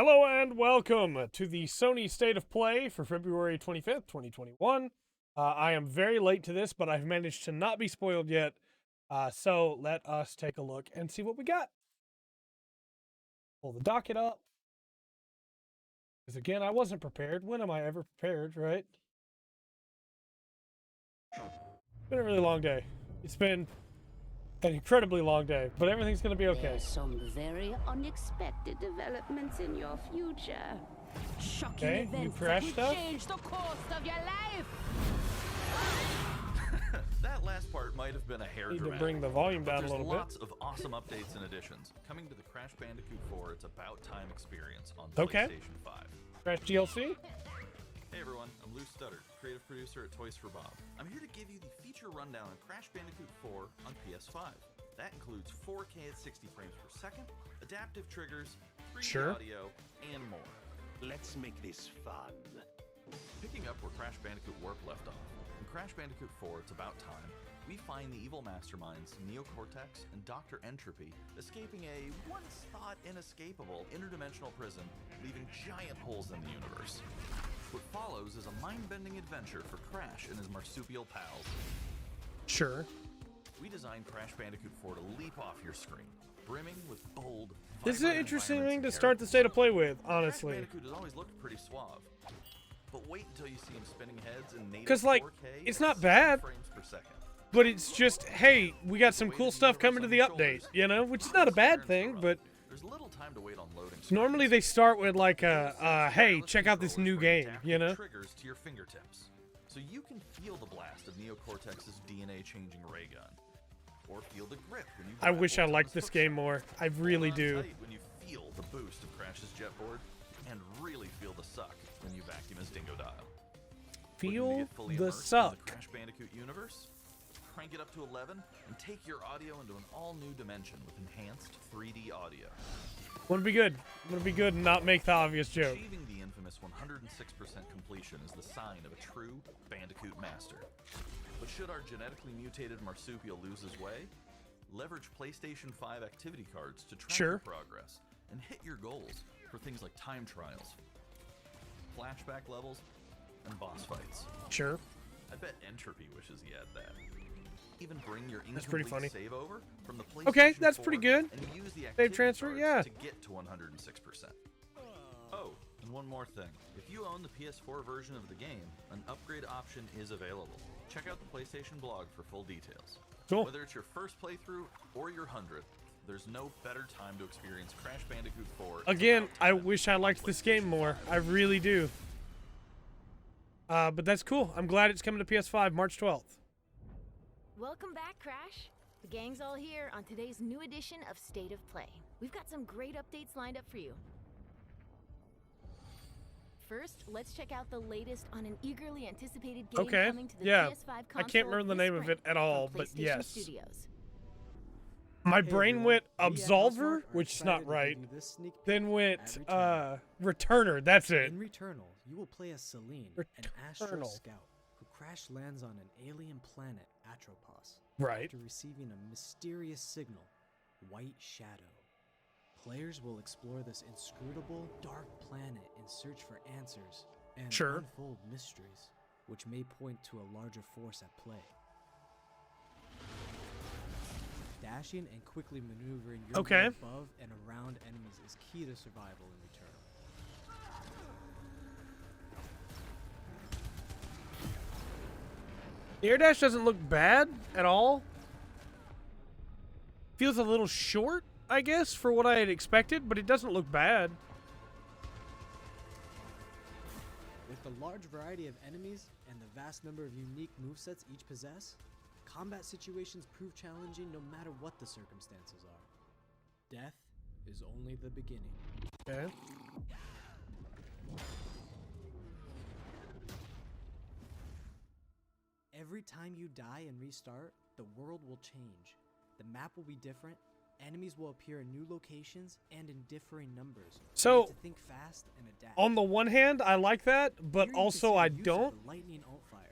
Hello and welcome to the Sony State of Play for February 25th, 2021. I am very late to this, but I've managed to not be spoiled yet. So let us take a look and see what we got. Pull the docket up. Because again, I wasn't prepared. When am I ever prepared, right? It's been a really long day. It's been an incredibly long day, but everything's going to be okay. There's some very unexpected developments in your future. Shocking events that will change the course of your life. That last part might have been a hair Need to dramatic, bring the volume down a little bit. There's lots of awesome updates and additions coming to the Crash Bandicoot 4 It's About Time experience on PlayStation 5. Crash DLC? Hey everyone, I'm Lou Studdard, creative producer at Toys for Bob. I'm here to give you the feature rundown on Crash Bandicoot 4 on PS5. That includes 4K at 60 frames per second, adaptive triggers, 3D audio, and more. Let's make this fun. Picking up where Crash Bandicoot Warp left off, in Crash Bandicoot 4 It's About Time, we find the evil masterminds Neo-Cortex and Dr. Entropy escaping a once-thought inescapable interdimensional prison, leaving giant holes in the universe. What follows is a mind-bending adventure for Crash and his marsupial pals. Sure. We designed Crash Bandicoot 4 to leap off your screen, brimming with bold, This is an interesting thing to start the State of Play with, honestly. Crash Bandicoot has always looked pretty suave. But wait until you see him spinning heads in native 'Cause, like, 4K it's not bad. frames per second. But it's just, hey, we got some cool stuff coming to the update, you know? Which is not a bad thing, but There's little time to wait on loading. normally they start with like hey, check out this new game, you know? Triggers to your fingertips, so you can feel the blast of Neo-Cortex's DNA-changing ray gun, or feel the grip when you. I wish I liked this game more. I really do. When you feel the boost of Crash's jetboard, and really feel the suck when you vacuum his dingo dial. Feel the In the suck. Crash Bandicoot universe? Crank it up to 11 and take your audio into an all-new dimension with enhanced 3D audio. Wanna be good. Wanna be good and not make the obvious joke. Achieving the infamous 106% completion is the sign of a true Bandicoot master. But should our genetically mutated marsupial lose his way, leverage PlayStation 5 activity cards to track your progress and hit your goals for things like time trials, flashback levels, and boss fights. Sure. I bet Entropy wishes he had that. Even bring your pretty funny. save over from the PlayStation Okay, that's 4 pretty good. and use the Save transfer, cards yeah. to get to 106%. Oh, and one more thing. If you own the PS4 version of the game, an upgrade option is available. Check out the PlayStation blog for full details. Cool. Whether it's your first playthrough or your 100th, there's no better time to experience Crash Bandicoot 4. Again, I wish I liked this game more. I really do. But that's cool. I'm glad it's coming to PS5 March 12th. Welcome back, Crash. The gang's all here on today's new edition of State of Play. We've got some great updates lined up for you. First, let's check out the latest on an eagerly anticipated game coming to the PS5 console I can't remember the name of it at all, but PlayStation yes. Studios. My brain went Absolver, which is not right. Then went Returner. That's it. In Returnal, you will play as Celine, an astral scout who crash lands on an alien planet, Atropos, Right. after receiving a mysterious signal, White Shadow. Players will explore this inscrutable, dark planet in search for answers and unfold mysteries, which may point to a larger force at play. Dashing and quickly maneuvering your way above and around enemies is key to survival in Returnal. The air dash doesn't look bad at all. Feels a little short, I guess, for what I had expected, but it doesn't look bad. With the large variety of enemies and the vast number of unique movesets each possess, combat situations prove challenging no matter what the circumstances are. Death is only the beginning. Okay. Every time you die and restart, the world will change. The map will be different, enemies will appear in new locations and in differing numbers. So, you have to think fast and adapt. On the one hand, I like that, but also I don't,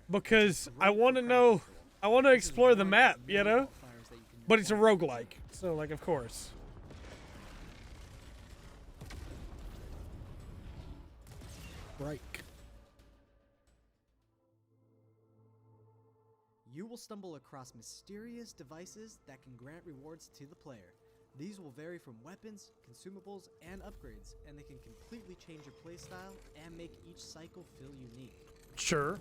because I want to know, I want to explore the map, you know? But it's a roguelike, so like, of course. Strike. You will stumble across mysterious devices that can grant rewards to the player. These will vary from weapons, consumables, and upgrades, and they can completely change your playstyle and make each cycle feel unique. Sure.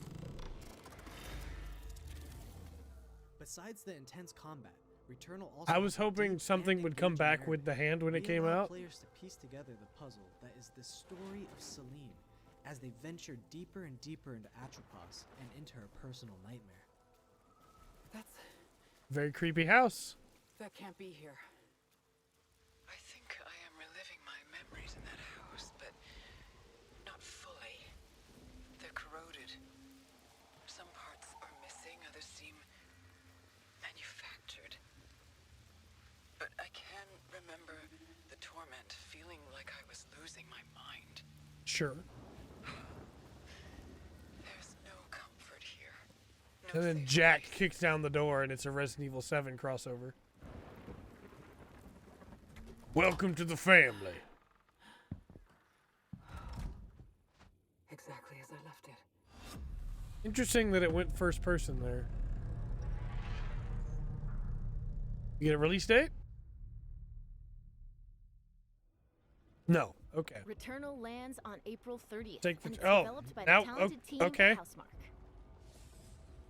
Besides the intense combat, Returnal also I was has a hoping deep something and would come engaging back with the narrative. hand when it We came allow out. players to piece together the puzzle that is the story of Celine as they venture deeper and deeper into Atropos and into her personal nightmare. Very creepy house. That can't be here. I think I am reliving my memories in that house, but not fully. They're corroded. Some parts are missing, others seem manufactured. But I can remember the torment, feeling like I was losing my mind. Sure. There's no comfort here. No And then safe Jack place. kicks down the door and it's a Resident Evil 7 crossover. Welcome to the family. Exactly as I left it. Interesting that it went first person there. You get a release date? No. Okay. Returnal lands on April 30th. Take the- and it's oh, developed by now- the talented team okay. at Housemark.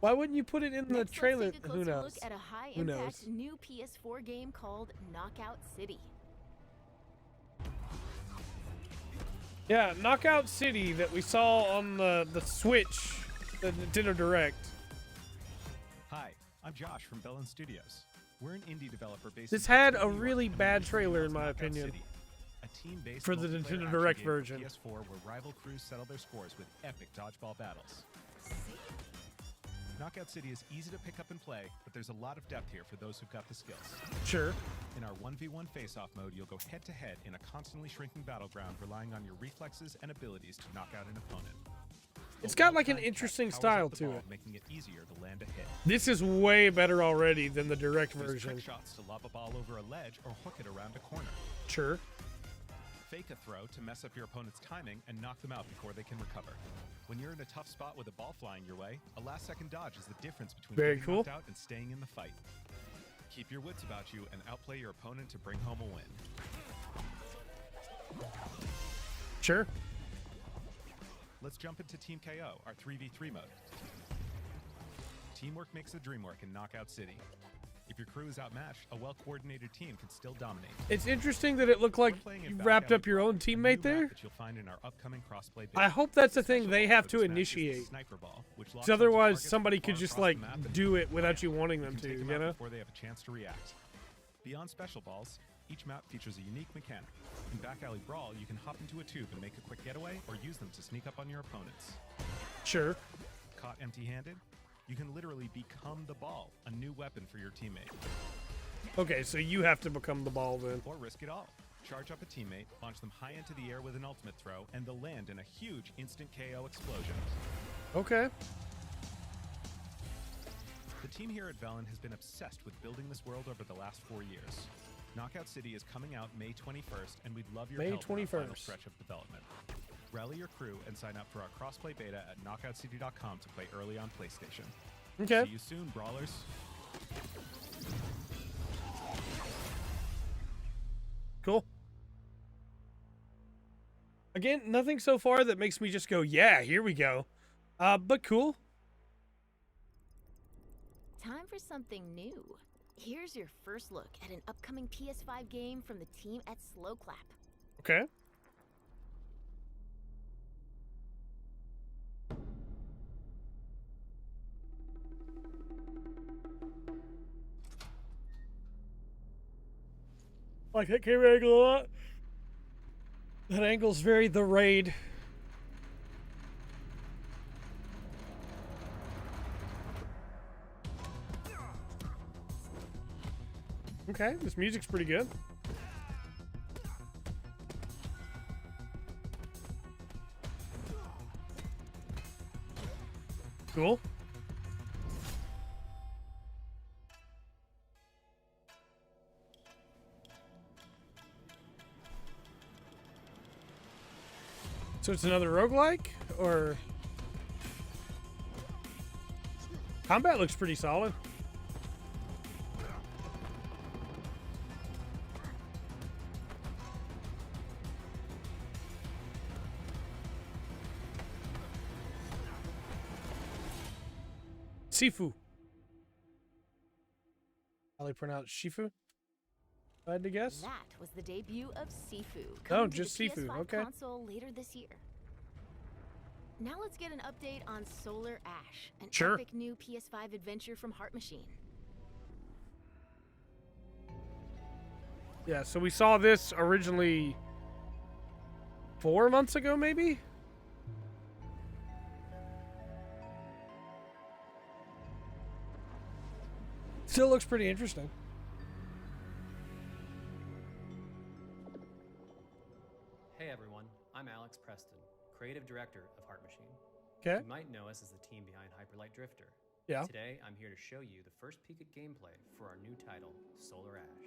Why wouldn't you put it in the Next, trailer? let's take a Who closer knows? look at a Who knows? high-impact new PS4 game called Knockout City. Yeah, Knockout City that we saw on the Switch, the Nintendo Direct. Hi, I'm Josh from Bellin Studios. We're an indie developer based. This in had Buffalo, a New York, really and bad we trailer in my Knockout opinion. City, a team-based For the multiplayer Nintendo action Direct game for version. PS4 where rival crews settle their scores with epic dodgeball battles. Knockout City is easy to pick up and play, but there's a lot of depth here for those who've got the skills. Sure. In our 1v1 face-off mode, you'll go head-to-head in a constantly shrinking battleground, relying on your reflexes and abilities to knock out an opponent. It's A got like an well-timed interesting tech powers style up the to ball, it. making it easier to land a hit. This is way better already than the Direct There's version. trick shots to lob a ball over a ledge or hook it around a corner. Sure. Fake a throw to mess up your opponent's timing and knock them out before they can recover. When you're in a tough spot with a ball flying your way, a last-second dodge is the difference between Very getting cool. knocked out and staying in the fight. Keep your wits about you and outplay your opponent to bring home a win. Sure. Let's jump into Team KO, our 3v3 mode. Teamwork makes the dream work in Knockout City. If your crew is outmatched, a well-coordinated team can still dominate. It's interesting that it looked like We're playing in you Back wrapped Alley up your Brawl, own a teammate new map there. that you'll find in our upcoming crossplay I beta. hope that's the The thing special they ball have for to this match is the initiate. sniper ball, which locks Because onto otherwise targets somebody far could just across like the map and do it without you wanting them you can to, take you them out know? before they have a chance to react. Beyond special balls, each map features a unique mechanic. In Back Alley Brawl, you can hop into a tube and make a quick getaway, or use them to sneak up on your opponents. Sure. Caught empty-handed? You can literally become the ball, a new weapon for your teammate. Okay, so you have to become the ball then. Or risk it all. Charge up a teammate, launch them high into the air with an ultimate throw, and they'll land in a huge instant KO explosion. Okay. The team here at Velen has been obsessed with building this world over the last 4 years. Knockout City is coming out May 21st, and we'd love your May help in our final 21st. stretch of development. Rally your crew and sign up for our crossplay beta at knockoutcity.com to play early on PlayStation. Okay. See you soon, brawlers. Cool. Again, nothing so far that makes me just go, yeah, here we go. But cool. Time for something new. Here's your first look at an upcoming PS5 game from the team at Slowclap. Okay. Like that camera angle a lot. That angle's very The Raid. Okay, this music's pretty good. Cool. So it's another roguelike, or combat looks pretty solid. Sifu. How they pronounce Shifu? I had to guess. That was the debut of Sifu. Oh, just Sifu. PS5 Okay. console later this year. Now let's get an update on Solar Ash, an Sure. epic new PS5 adventure from Heart Machine. Yeah, so we saw this originally 4 months ago, maybe? Still looks pretty interesting. Hey everyone, I'm Alex Preston, creative director of Heart Machine. Okay. You might know us as the team behind Hyperlight Drifter. Yeah. Today, I'm here to show you the first peek at gameplay for our new title, Solar Ash.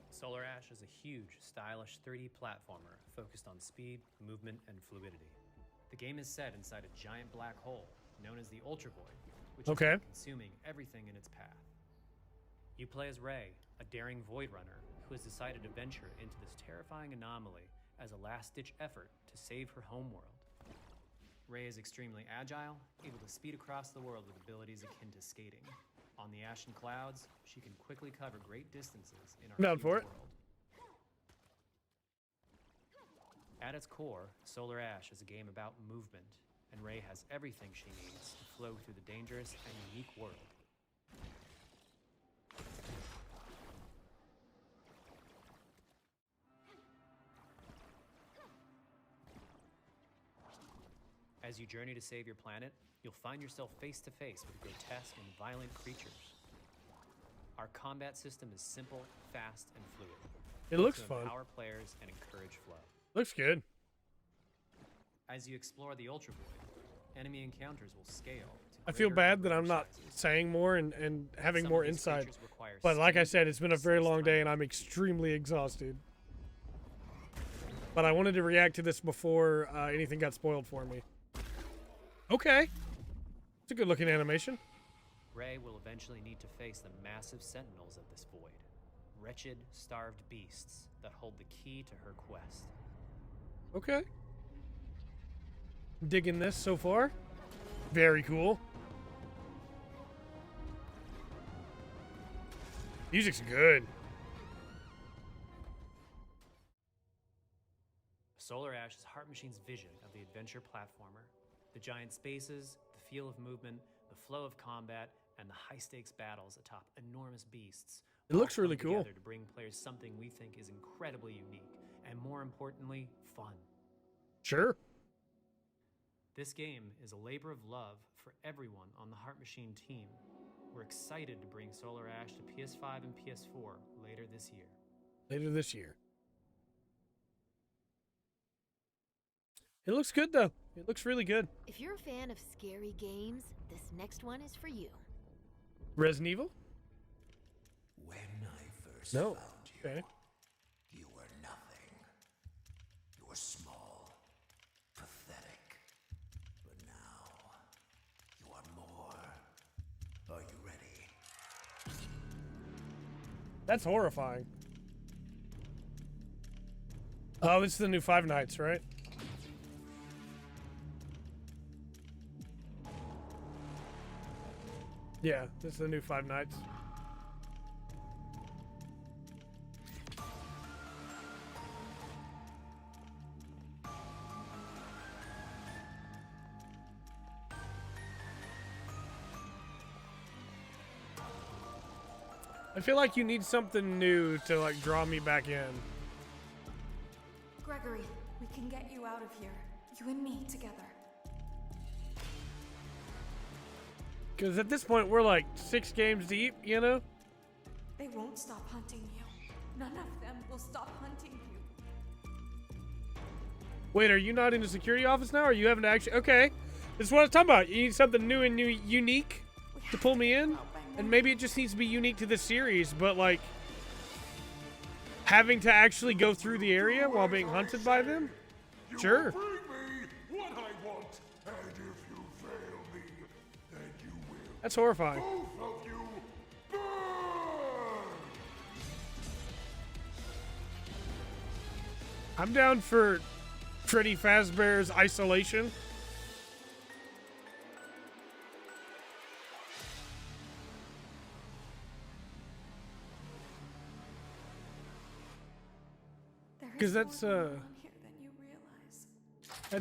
Solar Ash is a huge, stylish 3D platformer focused on speed, movement, and fluidity. The game is set inside a giant black hole known as the Ultra Void, which is consuming everything in its path. You play as Ray, a daring void runner who has decided to venture into this terrifying anomaly as a last-ditch effort to save her homeworld. Ray is extremely agile, able to speed across the world with abilities akin to skating. On the ashen clouds, she can quickly cover great distances in our huge world. At its core, Solar Ash is a game about movement, and Ray has everything she needs to flow through the dangerous and unique world. As you journey to save your planet, you'll find yourself face to face with grotesque and violent creatures. Our combat system is simple, fast, and fluid. It looks to fun. Empower players and encourage flow. Looks good. As you explore the Ultra Void, enemy encounters will scale. I feel bad that I'm not saying more and having more insight. But like I said, it's been a very long day and I'm extremely exhausted. But I wanted to react to this before anything got spoiled for me. Okay. It's a good looking animation. Ray will eventually need to face the massive sentinels of this void. Wretched, starved beasts that hold the key to her quest. Okay. Digging this so far. Very cool. Music's good. Solar Ash is Heart Machine's vision of the adventure platformer. The giant spaces, the feel of movement, the flow of combat, and the high-stakes battles atop enormous beasts. It looks really cool. Together to bring players something we think is incredibly unique, and more importantly, fun. Sure. This game is a labor of love for everyone on the Heart Machine team. We're excited to bring Solar Ash to PS5 and PS4 later this year. Later this year. It looks good, though. It looks really good. If you're a fan of scary games, this next one is for you. Resident Evil? When I first found you, okay. You were nothing. You were small, pathetic. But now, you are more. Are you ready? That's horrifying. Oh, this is the new Five Nights, right? Yeah, this is the new Five Nights. I feel like you need something new to like draw me back in. Gregory, we can get you out of here. You and me together. Because at this point, we're like 6 games deep, you know? They won't stop hunting you. None of them will stop hunting you. Wait, are you not in the security office now? Or you haven't actually... Okay. This is what I was talking about. You need something new and unique to pull me in? And maybe it just needs to be unique to this series, but like... Having to actually go through the area while being hunted by them? Sure. Bring me what I want, and if you fail me, then you will. That's horrifying. Both of you burn! I'm down for Freddy Fazbear's Isolation. Because that's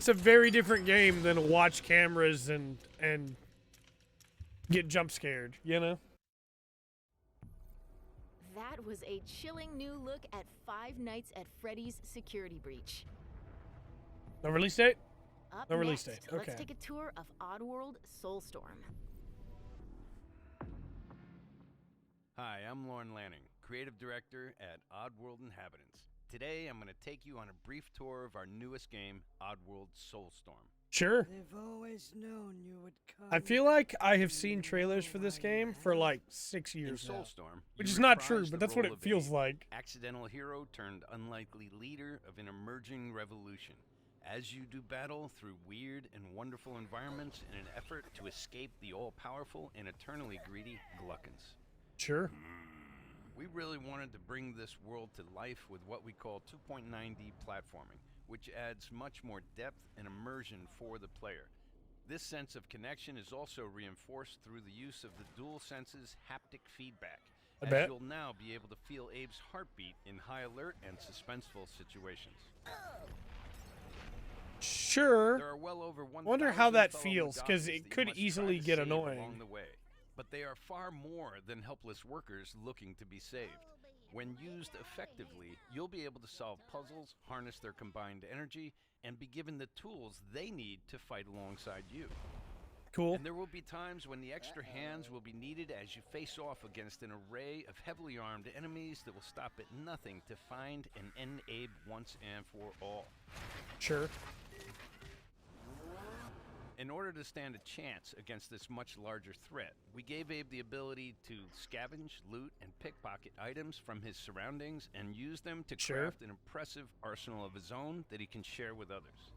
a very different game than watch cameras and get jump scared, you know? That was a chilling new look at Five Nights at Freddy's Security Breach. No release date? Up No release next, date. Okay. let's take a tour of Oddworld Soulstorm. Hi, I'm Lauren Lanning, Creative Director at Oddworld Inhabitants. Today, I'm going to take you on a brief tour of our newest game, Oddworld Soulstorm. Sure. They've always known you would come. I feel like I have seen trailers for this game for like 6 years In now. Soulstorm, Which you is not reprise true, the but that's what role it of feels a like. Accidental hero turned unlikely leader of an emerging revolution. As you do battle through weird and wonderful environments in an effort to escape the all-powerful and eternally greedy Gluckins. Sure. We really wanted to bring this world to life with what we call 2.9D platforming, which adds much more depth and immersion for the player. This sense of connection is also reinforced through the use of the DualSense's haptic feedback, as you'll now be able to feel Abe's heartbeat in high alert and suspenseful situations. Sure. There are well over 1,000 Wonder how that fellow feels, because Mudokons it that could you must easily try to get save annoying. along the way. But they are far more than helpless workers looking to be saved. When used effectively, you'll be able to solve puzzles, harness their combined energy, and be given the tools they need to fight alongside you. Cool. And there will be times when the extra hands will be needed as you face off against an array of heavily armed enemies that will stop at nothing to find and end Abe once and for all. Sure. In order to stand a chance against this much larger threat, we gave Abe the ability to scavenge, loot, and pickpocket items from his surroundings and use them to craft an impressive arsenal of his own that he can share with others.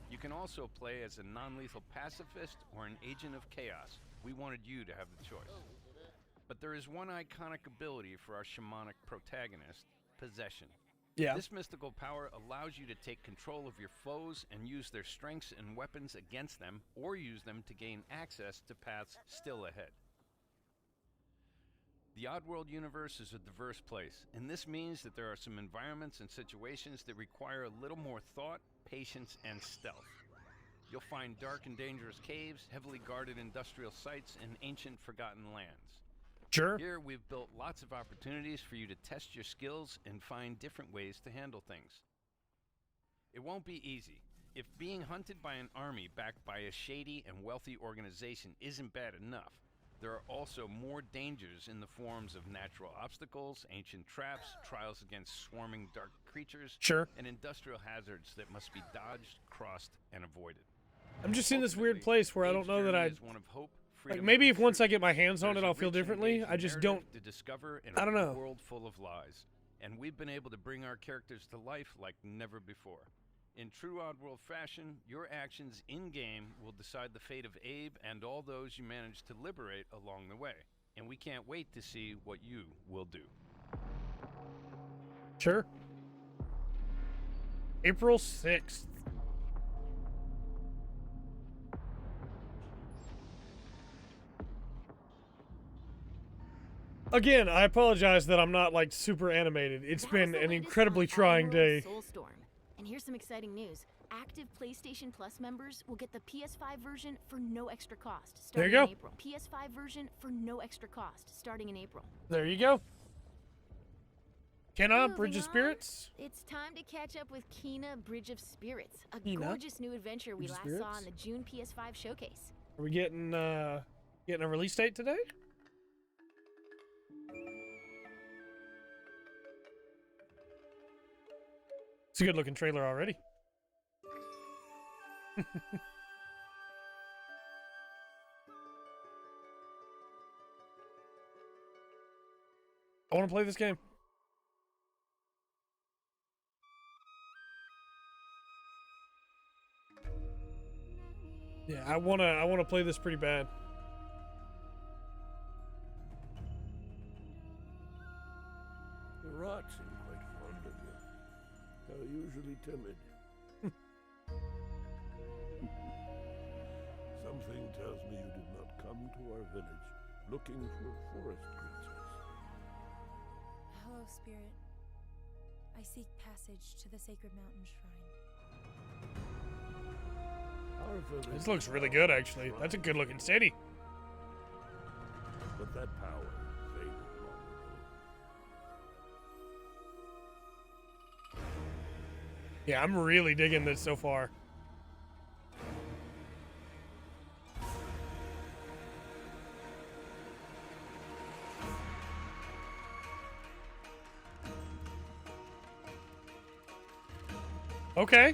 You can also play as a non-lethal pacifist or an agent of chaos. We wanted you to have the choice. But there is one iconic ability for our shamanic protagonist, Possession. Yeah. This mystical power allows you to take control of your foes and use their strengths and weapons against them, or use them to gain access to paths still ahead. The Oddworld universe is a diverse place, and this means that there are some environments and situations that require a little more thought, patience, and stealth. You'll find dark and dangerous caves, heavily guarded industrial sites, and ancient forgotten lands. Sure. Here we've built lots of opportunities for you to test your skills and find different ways to handle things. It won't be easy. If being hunted by an army backed by a shady and wealthy organization isn't bad enough, there are also more dangers in the forms of natural obstacles, ancient traps, trials against swarming dark creatures, and industrial hazards that must be dodged, crossed, and avoided. I'm just in this weird place where I don't know that I... One of hope, Like maybe if once I get my hands on it, I'll feel differently. I just don't. To discover in I don't know. A world full of lies, and we've been able to bring our characters to life like never before. In true Oddworld fashion, your actions in-game will decide the fate of Abe and all those you manage to liberate along the way. And we can't wait to see what you will do. Sure. April 6th. Again, I apologize that I'm not like super animated. It's been an incredibly trying day. Soulstorm. And here's some exciting news. Active PlayStation Plus members will get the PS5 version for no extra cost starting in April. PS5 version for no extra cost starting in April. There you go. Kena, Bridge of Spirits? It's time to catch up with Kena, Bridge of Spirits, a gorgeous new adventure we last saw in the June PS5 showcase. Are we getting a release date today? It's a good looking trailer already. I want to play this game. Yeah, I wanna play this pretty bad. The rats seem quite fond of you. They're usually timid. Something tells me you did not come to our village looking for forest creatures. Hello, Spirit. I seek passage to the Sacred Mountain Shrine. This looks really good, actually. That's a good-looking city. But that power faded long ago. Yeah, I'm really digging this so far. Okay.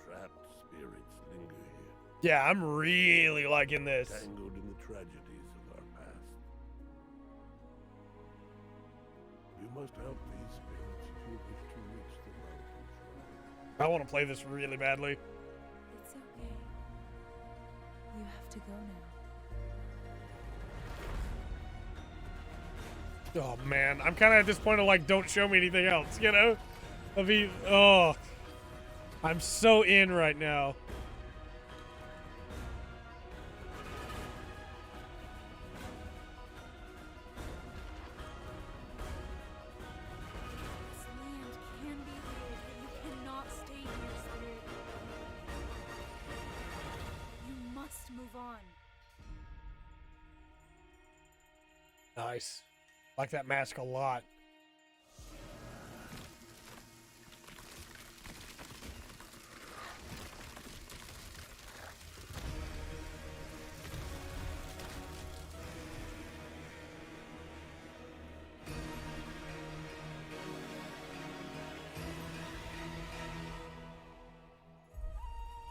Trapped spirits linger here. Yeah, I'm really liking this. Tangled in the tragedies of our past. You must help these spirits if you wish to reach the mountain shrine. I want to play this really badly. It's okay. You have to go now. Oh man, I'm kind of at this point of like, don't show me anything else, you know? Oh, I'm so in right now. This land can be healed, but you cannot stay here, Spirit. You must move on. Nice. Like that mask a lot.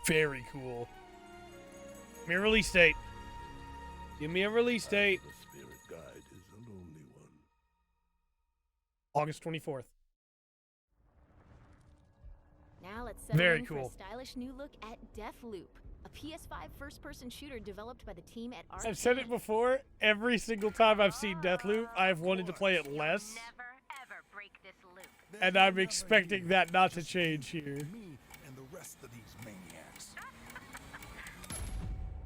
Very cool. Give me a release date. Give me a release date. The spirit guide is a lonely one. August 24th. Now let's settle Very in for cool. a stylish new look at Deathloop, a PS5 first-person shooter developed by the team at Arcane. I've said it before. Every single time I've seen Deathloop, I've wanted to play it less. And I'm expecting that not to change here. Me and the rest of these maniacs.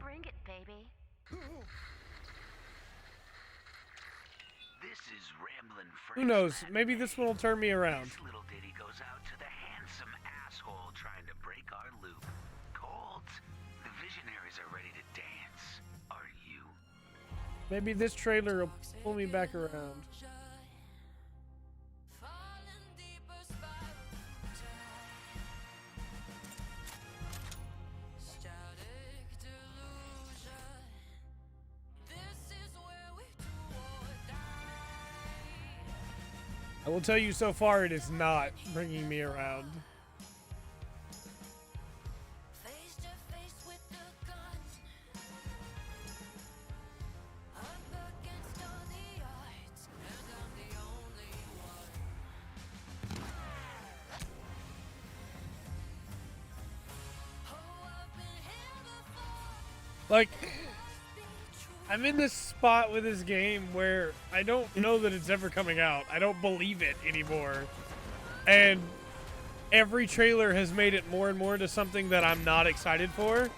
Bring it, baby. This is Ramblin' Who knows? Maybe this one will turn me around. This little ditty goes out to the handsome asshole trying to break our loop. Colt, the visionaries are ready to dance. Are you? Maybe this trailer will pull me back around. I will tell you so far, it is not bringing me around. Like, I'm in this spot with this game where I don't know that it's ever coming out. I don't believe it anymore. And every trailer has made it more and more into something that I'm not excited for.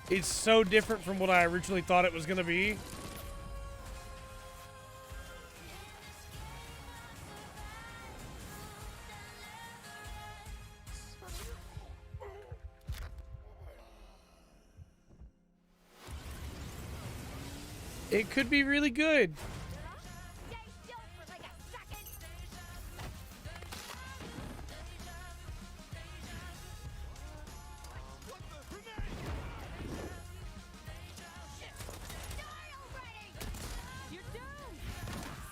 It's so different from what I originally thought it was going to be. It could be really good.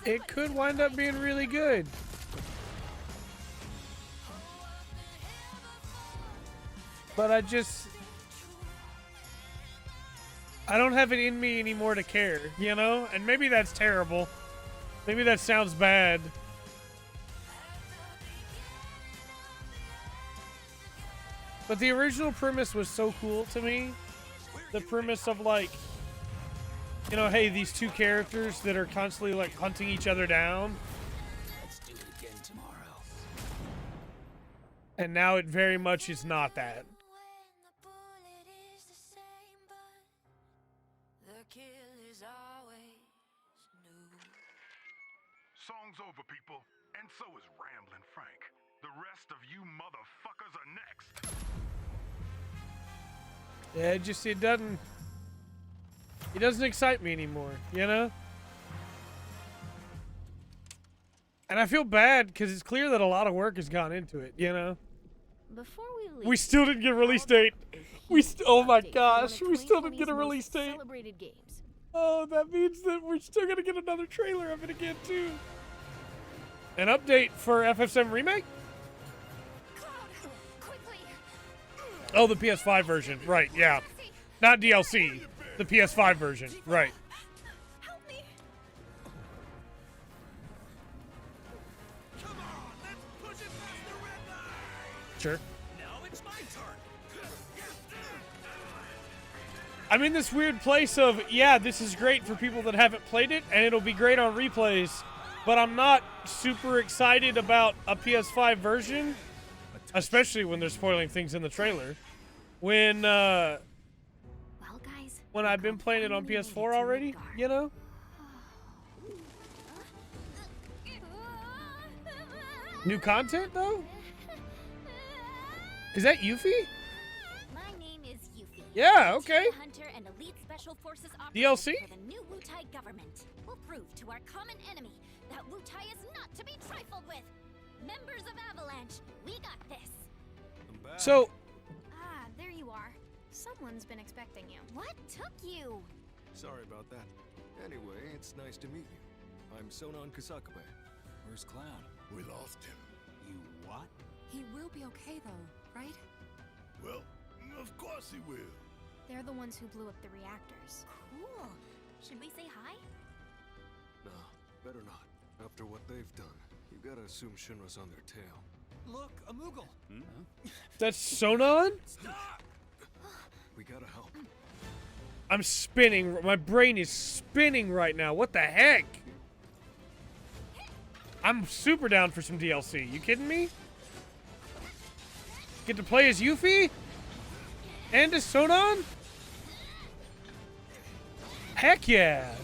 It could wind up being really good. But I don't have it in me anymore to care, you know? And maybe that's terrible. Maybe that sounds bad. But the original premise was so cool to me. The premise of, like, you know, hey, these two characters that are constantly, like, hunting each other down. Let's do it again tomorrow. And now it very much is not that. Song's over, people. And so is Ramblin' Frank. The rest of you motherfuckers are next. Yeah, it doesn't excite me anymore, you know? And I feel bad because it's clear that a lot of work has gone into it, you know? Before we leave, We still didn't get a release date. Oh my gosh, we still didn't get a release date. Celebrated games. Oh, that means that we're still gonna get another trailer of it again too. An update for FF7 Remake? Oh, the PS5 version. Right, yeah. Not DLC. The PS5 version. Right. Sure. Now it's my turn. I'm in this weird place of, yeah, this is great for people that haven't played it, and it'll be great on replays, but I'm not super excited about a PS5 version, especially when they're spoiling things in the trailer. When I've been playing it on PS4 already, you know? New content, though? Is that Yuffie? My name is Yuffie. Yeah, okay. Hunter and elite special forces DLC? for the new Wutai government. We'll prove to our common enemy that Wutai is not to be trifled with. Members of Avalanche, we got this. So, Ah, there you are. Someone's been expecting you. What took you? Sorry about that. Anyway, it's nice to meet you. I'm Sonon Kusakabe. Where's Clown? We lost him. You what? He will be okay, though, right? Well, of course he will. They're the ones who blew up the reactors. Cool. Should we say hi? No, better not. After what they've done, you gotta assume Shinra's on their tail. Look, a Moogle. that's Sonon? Stop! We gotta help. I'm spinning. My brain is spinning right now. What the heck? I'm super down for some DLC. You kidding me? Get to play as Yuffie? And as Sonon? Heck yeah.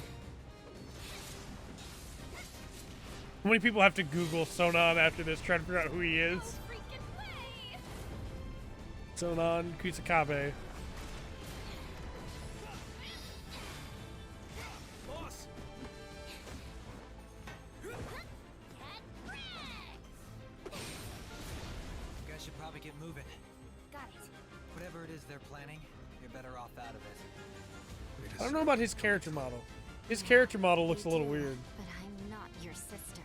How many people have to Google Sonon after this, trying to figure out who he is? Sonon Kusakabe. Boss! You guys should probably get moving. Got it. Whatever it is they're planning, you're better off out of it. I don't know about his character model. His character model looks a little weird. But I'm not your sister.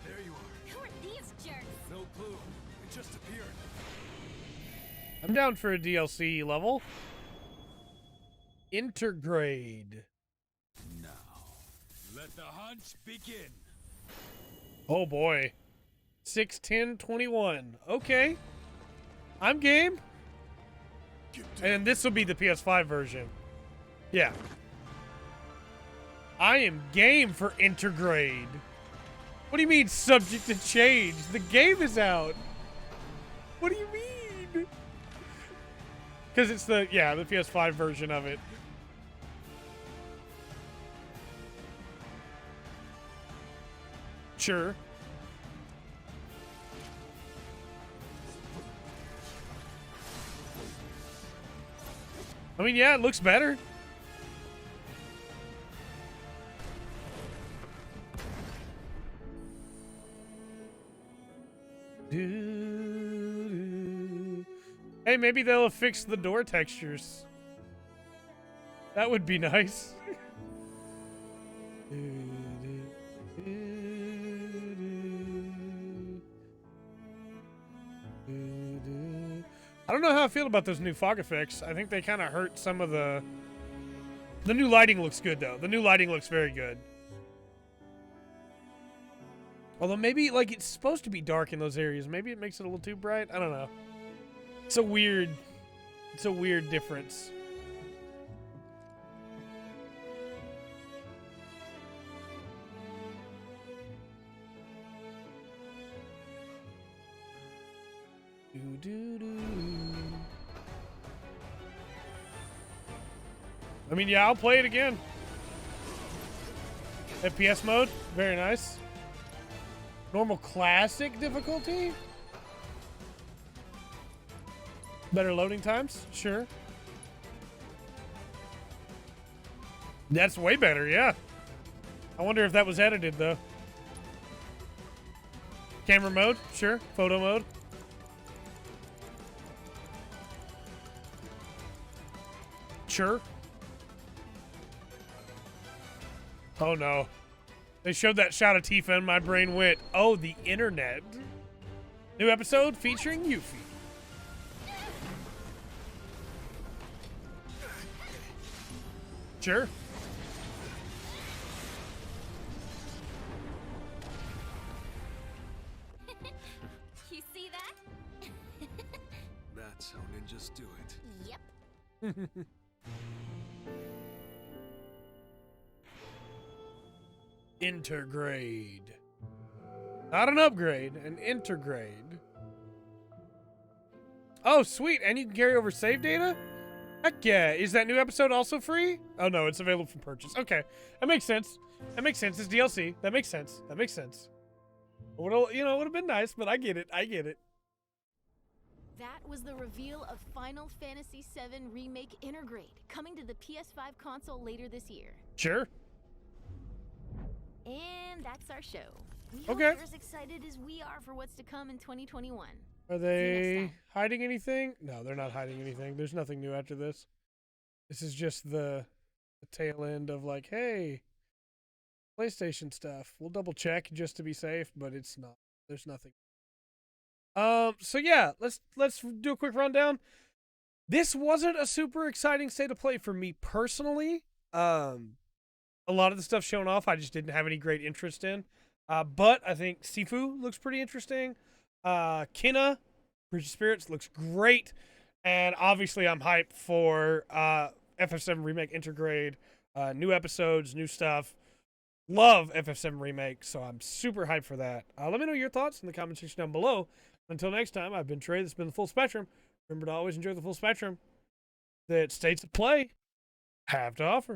There you are. Who are these jerks? No clue. It just appeared. I'm down for a DLC level. Intergrade. Now, let the hunt begin. Oh boy. 6/10/21. Okay. I'm game. And this will be the PS5 version. Yeah. I am game for Intergrade. What do you mean subject to change? The game is out. What do you mean? Because it's the PS5 version of it. Sure. I mean, yeah, it looks better. Hey, maybe they'll have fixed the door textures. That would be nice. I don't know how I feel about those new fog effects. I think they kind of hurt some of the new lighting looks good, though. The new lighting looks very good. Although maybe, like, it's supposed to be dark in those areas. Maybe it makes it a little too bright. I don't know. It's a weird difference. I mean, yeah, I'll play it again. FPS mode, very nice. Normal classic difficulty. Better loading times, sure. That's way better, yeah. I wonder if that was edited, though. Camera mode, sure. Photo mode. Sure. Oh no. They showed that shot of Tifa and my brain went, oh, the internet. New episode featuring Yuffie. Sure. You see that? That's how ninjas do it. Yep. Intergrade. Not an upgrade, an intergrade. Oh, sweet. And you can carry over save data? Heck yeah. Is that new episode also free? Oh, no. It's available for purchase. Okay. That makes sense. That makes sense. It's DLC. That makes sense. That makes sense. Would have been nice, but I get it. I get it. That was the reveal of Final Fantasy VII Remake Intergrade, coming to the PS5 console later this year. Sure. And that's our show. We Okay. hope you're as excited as we are for what's to come in 2021. Are they hiding anything? No, they're not hiding anything. There's nothing new after this. This is just the tail end of like, hey, PlayStation stuff. We'll double check just to be safe, but it's not. There's nothing. So yeah, let's do a quick rundown. This wasn't a super exciting state of play for me personally. A lot of the stuff shown off, I just didn't have any great interest in. But I think Sifu looks pretty interesting. Kina, Bridge of Spirits, looks great. And obviously I'm hyped for FF7 Remake Intergrade. New episodes, new stuff. Love FF7 Remake, so I'm super hyped for that. Let me know your thoughts in the comment section down below. Until next time, I've been Trey. This has been The Full Spectrum. Remember to always enjoy the full spectrum that states of play have to offer.